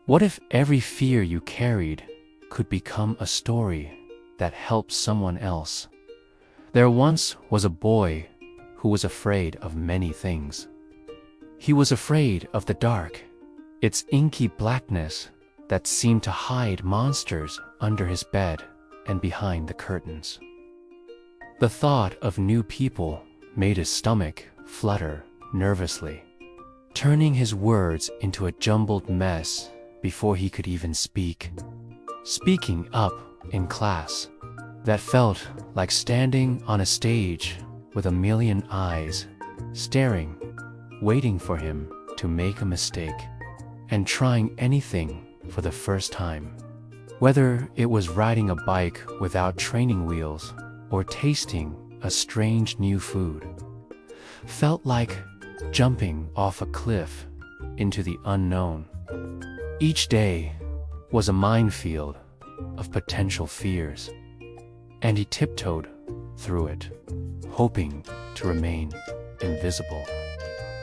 What if every fear you carried could become a story that helped someone else? There once was a boy who was afraid of many things. He was afraid of the dark, its inky blackness that seemed to hide monsters under his bed and behind the curtains. The thought of new people made his stomach flutter nervously, turning his words into a jumbled mess before he could even speak. Speaking up in class, that felt like standing on a stage with a million eyes staring, waiting for him to make a mistake, and trying anything for the first time. Whether it was riding a bike without training wheels or tasting a strange new food, felt like jumping off a cliff into the unknown. Each day was a minefield of potential fears, and he tiptoed through it, hoping to remain invisible.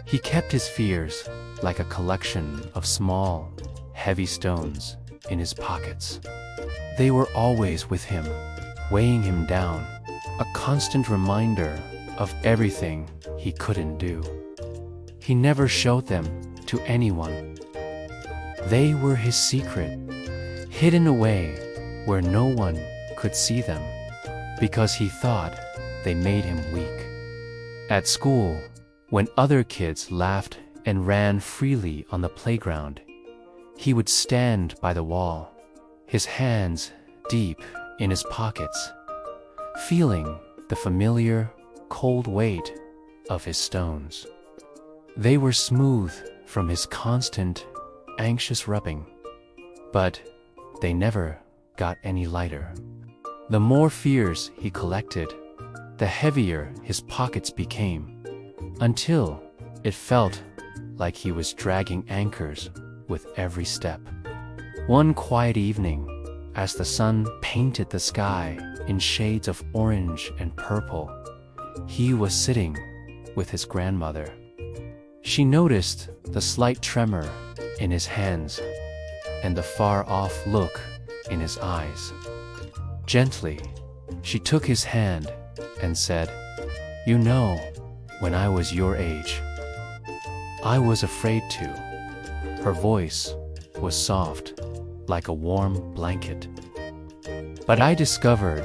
He kept his fears like a collection of small, heavy stones in his pockets. They were always with him, weighing him down, a constant reminder of everything he couldn't do. He never showed them to anyone. They were his secret, hidden away where no one could see them, because he thought they made him weak. At school, when other kids laughed and ran freely on the playground, he would stand by the wall, his hands deep in his pockets, feeling the familiar, cold weight of his stones. They were smooth from his constant, anxious rubbing, but they never got any lighter. The more fears he collected, the heavier his pockets became, until it felt like he was dragging anchors with every step. One quiet evening, as the sun painted the sky in shades of orange and purple, he was sitting with his grandmother. She noticed the slight tremor in his hands and the far-off look in his eyes. Gently, she took his hand and said, "You know, when I was your age, I was afraid too." Her voice was soft, like a warm blanket. But I discovered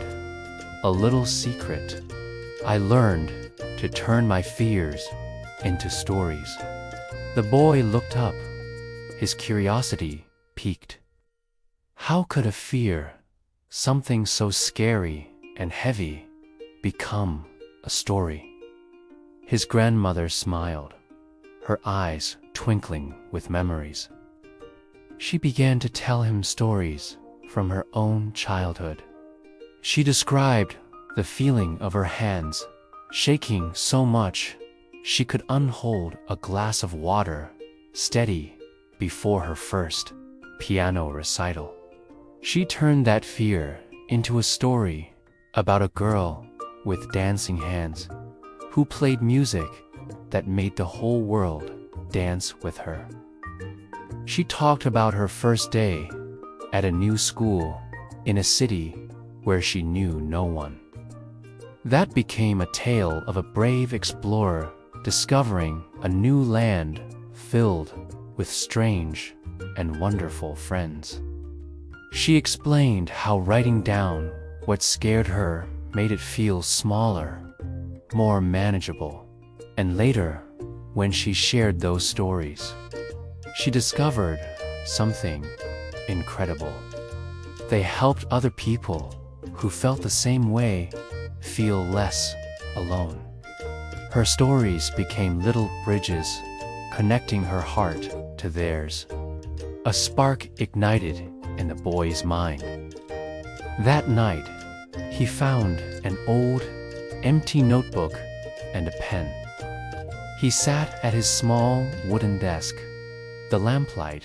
a little secret. I learned to turn my fears into stories. The boy looked up, his curiosity piqued. How could a fear, something so scary and heavy, become a story? His grandmother smiled, her eyes twinkling with memories. She began to tell him stories from her own childhood. She described the feeling of her hands shaking so much she could unhold a glass of water steady before her first piano recital. She turned that fear into a story about a girl with dancing hands who played music that made the whole world dance with her. She talked about her first day at a new school in a city where she knew no one. That became a tale of a brave explorer discovering a new land filled with strange and wonderful friends. She explained how writing down what scared her made it feel smaller, more manageable, and later, when she shared those stories, she discovered something incredible. They helped other people who felt the same way feel less alone. Her stories became little bridges connecting her heart to theirs. A spark ignited in the boy's mind. That night, he found an old, empty notebook and a pen. He sat at his small wooden desk, the lamplight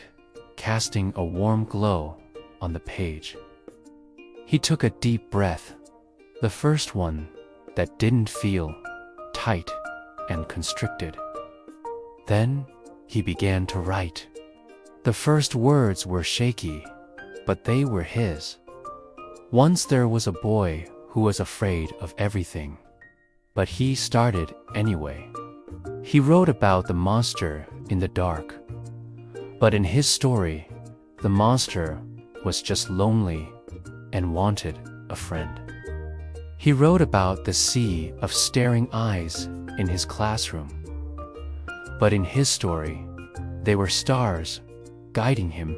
casting a warm glow on the page. He took a deep breath, the first one that didn't feel tight and constricted. Then he began to write. The first words were shaky, but they were his. Once there was a boy who was afraid of everything, but he started anyway. He wrote about the monster in the dark, but in his story, the monster was just lonely and wanted a friend. He wrote about the sea of staring eyes in his classroom, but in his story, they were stars guiding him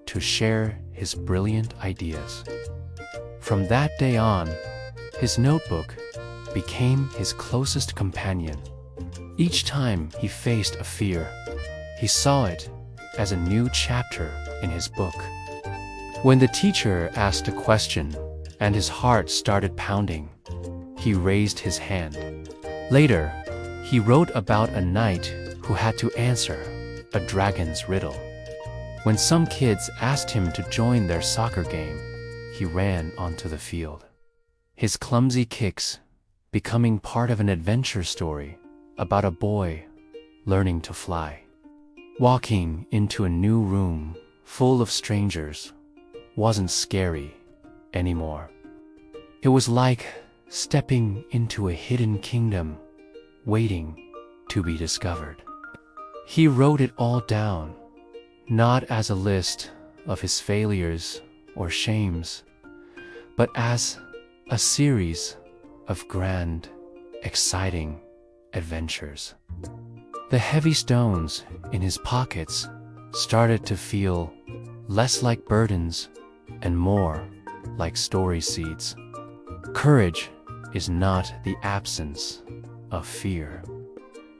to share his brilliant ideas. From that day on, his notebook became his closest companion. Each time he faced a fear, he saw it as a new chapter in his book. When the teacher asked a question and his heart started pounding, he raised his hand. Later, he wrote about a knight who had to answer a dragon's riddle. When some kids asked him to join their soccer game, he ran onto the field. His clumsy kicks becoming part of an adventure story about a boy learning to fly. Walking into a new room full of strangers wasn't scary anymore. It was like stepping into a hidden kingdom, waiting to be discovered. He wrote it all down, not as a list of his failures or shames, but as a series of grand, exciting adventures. The heavy stones in his pockets started to feel less like burdens and more like story seeds. Courage is not the absence of fear.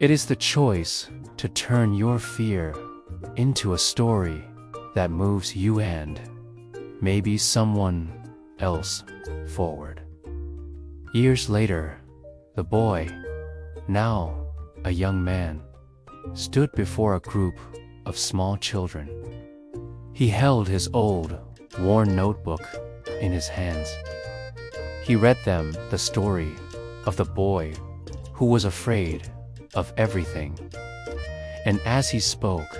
It is the choice to turn your fear into a story that moves you and maybe someone else forward. Years later, the boy, now a young man, stood before a group of small children. He held his old, worn notebook in his hands. He read them the story of the boy who was afraid of everything. And as he spoke,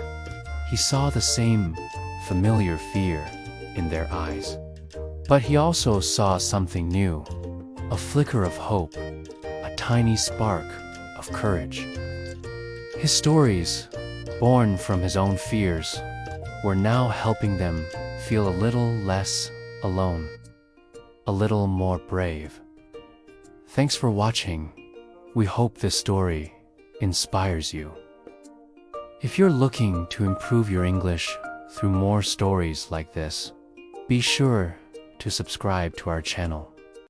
he saw the same familiar fear in their eyes. But he also saw something new, a flicker of hope, a tiny spark of courage. His stories, born from his own fears, were now helping them feel a little less alone, a little more brave. Thanks for watching. We hope this story inspires you. If you're looking to improve your English through more stories like this, be sure to subscribe to our channel.